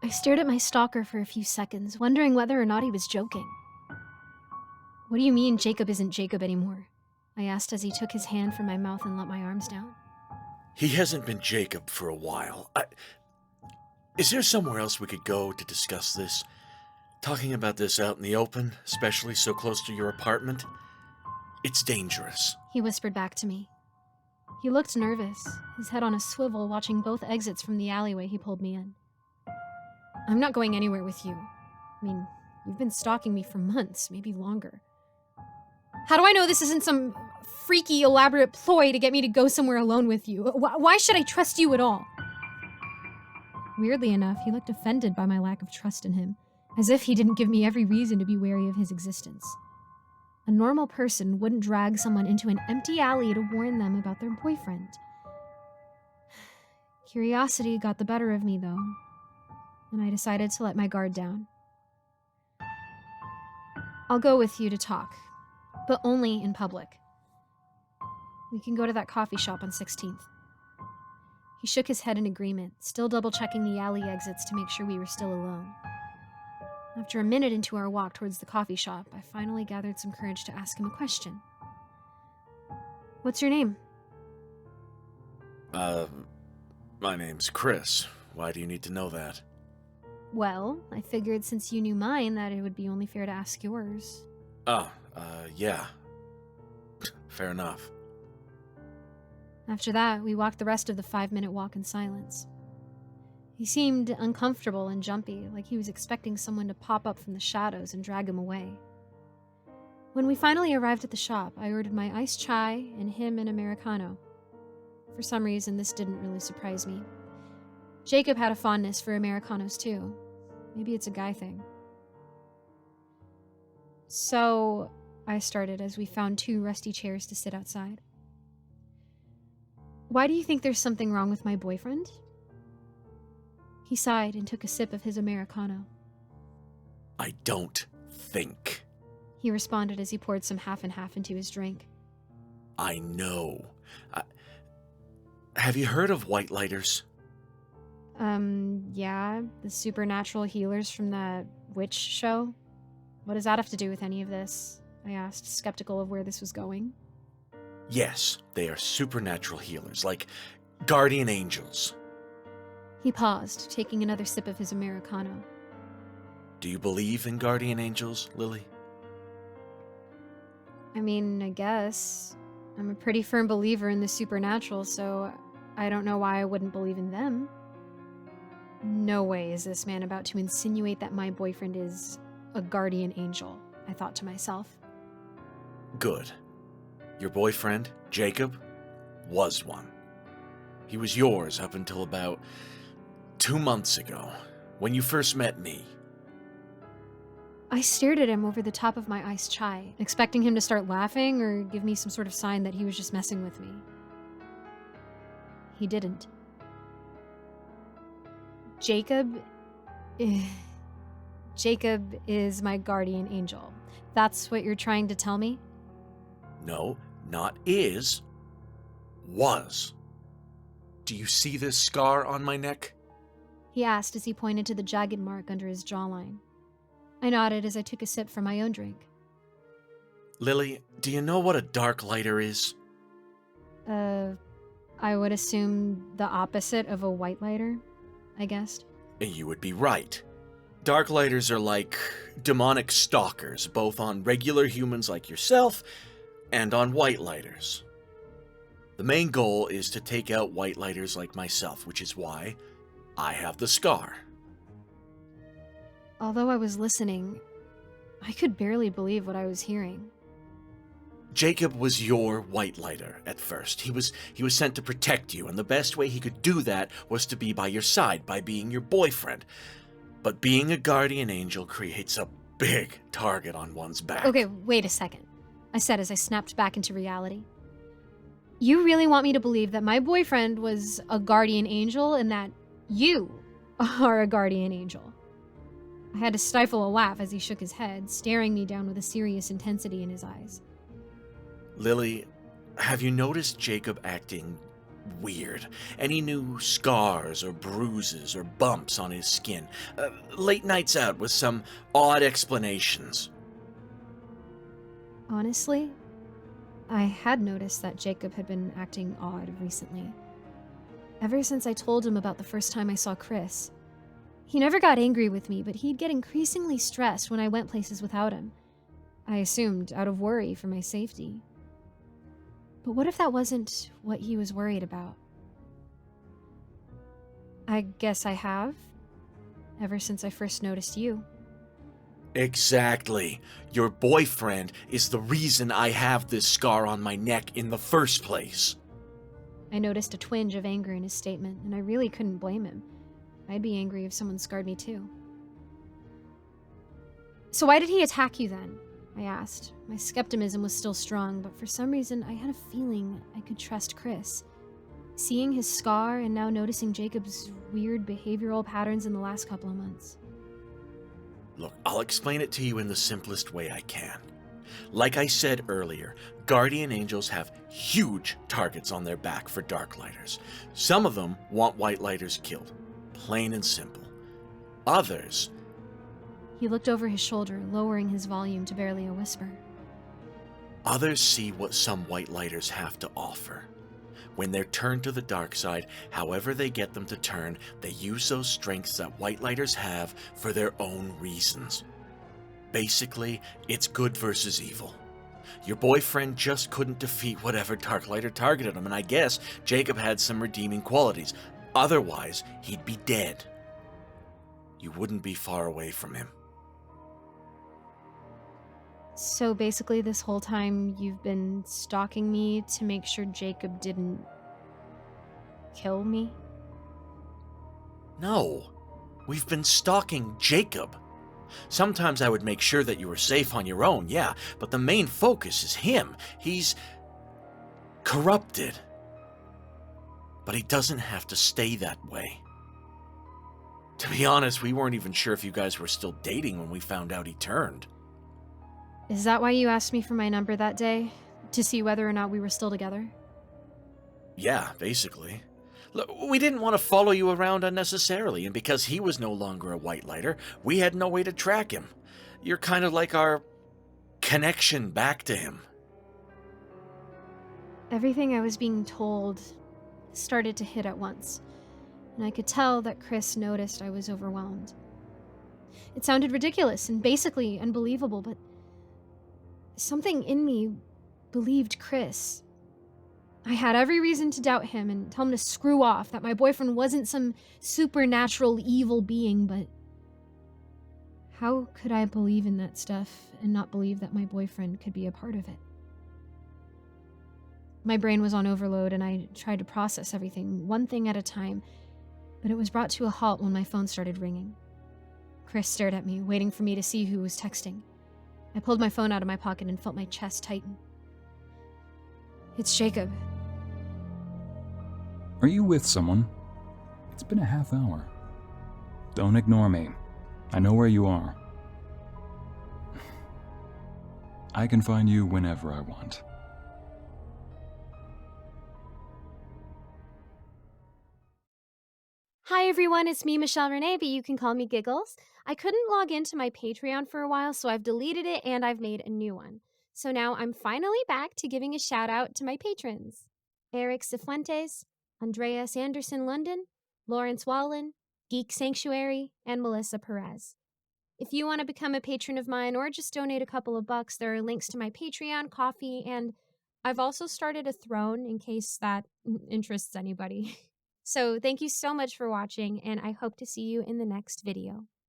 I stared at my stalker for a few seconds, wondering whether or not he was joking. What do you mean Jacob isn't Jacob anymore? I asked as he took his hand from my mouth and let my arms down. He hasn't been Jacob for a while. Is there somewhere else we could go to discuss this? Talking about this out in the open, especially so close to your apartment? It's dangerous. He whispered back to me. He looked nervous, his head on a swivel, watching both exits from the alleyway he pulled me in. I'm not going anywhere with you. I mean, you've been stalking me for months, maybe longer. How do I know this isn't some freaky, elaborate ploy to get me to go somewhere alone with you? Why should I trust you at all? Weirdly enough, he looked offended by my lack of trust in him, as if he didn't give me every reason to be wary of his existence. A normal person wouldn't drag someone into an empty alley to warn them about their boyfriend. Curiosity got the better of me, though, and I decided to let my guard down. I'll go with you to talk, but only in public. We can go to that coffee shop on 16th. He shook his head in agreement, still double-checking the alley exits to make sure we were still alone. After a minute into our walk towards the coffee shop, I finally gathered some courage to ask him a question. What's your name? My name's Chris. Why do you need to know that? Well, I figured since you knew mine that it would be only fair to ask yours. Yeah. Fair enough. After that, we walked the rest of the 5-minute walk in silence. He seemed uncomfortable and jumpy, like he was expecting someone to pop up from the shadows and drag him away. When we finally arrived at the shop, I ordered my iced chai and him an Americano. For some reason, this didn't really surprise me. Jacob had a fondness for Americanos too. Maybe it's a guy thing. So, I started as we found 2 rusty chairs to sit outside. Why do you think there's something wrong with my boyfriend? He sighed and took a sip of his Americano. I don't think. He responded as he poured some half and half into his drink. I know. Have you heard of white lighters? Yeah, the supernatural healers from that witch show. What does that have to do with any of this? I asked, skeptical of where this was going. Yes, they are supernatural healers, like guardian angels. He paused, taking another sip of his Americano. Do you believe in guardian angels, Lily? I mean, I guess. I'm a pretty firm believer in the supernatural, so I don't know why I wouldn't believe in them. No way is this man about to insinuate that my boyfriend is a guardian angel, I thought to myself. Good. Your boyfriend, Jacob, was one. He was yours up until about 2 months ago, when you first met me. I stared at him over the top of my iced chai, expecting him to start laughing or give me some sort of sign that he was just messing with me. He didn't. Jacob is my guardian angel. That's what you're trying to tell me? No, not is. Was. Do you see this scar on my neck? He asked as he pointed to the jagged mark under his jawline. I nodded as I took a sip from my own drink. Lily, do you know what a dark lighter is? I would assume the opposite of a white lighter, I guessed. You would be right. Dark lighters are like demonic stalkers, both on regular humans like yourself and on white lighters. The main goal is to take out white lighters like myself, which is why I have the scar. Although I was listening, I could barely believe what I was hearing. Jacob was your white lighter at first. He was sent to protect you, and the best way he could do that was to be by your side, by being your boyfriend. But being a guardian angel creates a big target on one's back. Okay, wait a second, I said as I snapped back into reality. You really want me to believe that my boyfriend was a guardian angel and that you are a guardian angel? I had to stifle a laugh as he shook his head, staring me down with a serious intensity in his eyes. Lily, have you noticed Jacob acting weird. Any new scars or bruises or bumps on his skin. Late nights out with some odd explanations. Honestly, I had noticed that Jacob had been acting odd recently. Ever since I told him about the first time I saw Chris. He never got angry with me, but he'd get increasingly stressed when I went places without him. I assumed out of worry for my safety. But what if that wasn't what he was worried about? I guess I have, ever since I first noticed you. Exactly. Your boyfriend is the reason I have this scar on my neck in the first place. I noticed a twinge of anger in his statement, and I really couldn't blame him. I'd be angry if someone scarred me too. So why did he attack you then? I asked. My skepticism was still strong, but for some reason I had a feeling I could trust Chris. Seeing his scar and now noticing Jacob's weird behavioral patterns in the last couple of months. Look, I'll explain it to you in the simplest way I can. Like I said earlier, guardian angels have huge targets on their back for Darklighters. Some of them want Whitelighters killed, plain and simple. Others... He looked over his shoulder, lowering his volume to barely a whisper. Others see what some Whitelighters have to offer. When they're turned to the dark side, however they get them to turn, they use those strengths that Whitelighters have for their own reasons. Basically, it's good versus evil. Your boyfriend just couldn't defeat whatever Darklighter targeted him, and I guess Jacob had some redeeming qualities. Otherwise, he'd be dead. You wouldn't be far away from him. So basically this whole time you've been stalking me to make sure Jacob didn't kill me? No, we've been stalking Jacob. Sometimes I would make sure that you were safe on your own, yeah, but the main focus is him. He's corrupted. But he doesn't have to stay that way. To be honest, we weren't even sure if you guys were still dating when we found out he turned. Is that why you asked me for my number that day? To see whether or not we were still together? Yeah, basically. Look, we didn't want to follow you around unnecessarily, and because he was no longer a Whitelighter, we had no way to track him. You're kind of like our connection back to him. Everything I was being told started to hit at once, and I could tell that Chris noticed I was overwhelmed. It sounded ridiculous and basically unbelievable, but something in me believed Chris. I had every reason to doubt him and tell him to screw off, that my boyfriend wasn't some supernatural evil being, but how could I believe in that stuff and not believe that my boyfriend could be a part of it? My brain was on overload and I tried to process everything, one thing at a time, but it was brought to a halt when my phone started ringing. Chris stared at me, waiting for me to see who was texting. I pulled my phone out of my pocket and felt my chest tighten. It's Jacob. Are you with someone? It's been a half hour. Don't ignore me. I know where you are. I can find you whenever I want. Hi everyone, it's me, Michelle Renee, but you can call me Giggles. I couldn't log into my Patreon for a while, so I've deleted it and I've made a new one. So now I'm finally back to giving a shout out to my patrons. Eric Cifuentes, Andreas Anderson London, Lawrence Wallen, Geek Sanctuary, and Melissa Perez. If you want to become a patron of mine or just donate a couple of bucks, there are links to my Patreon, Coffee, and I've also started a throne in case that interests anybody. So thank you so much for watching, and I hope to see you in the next video.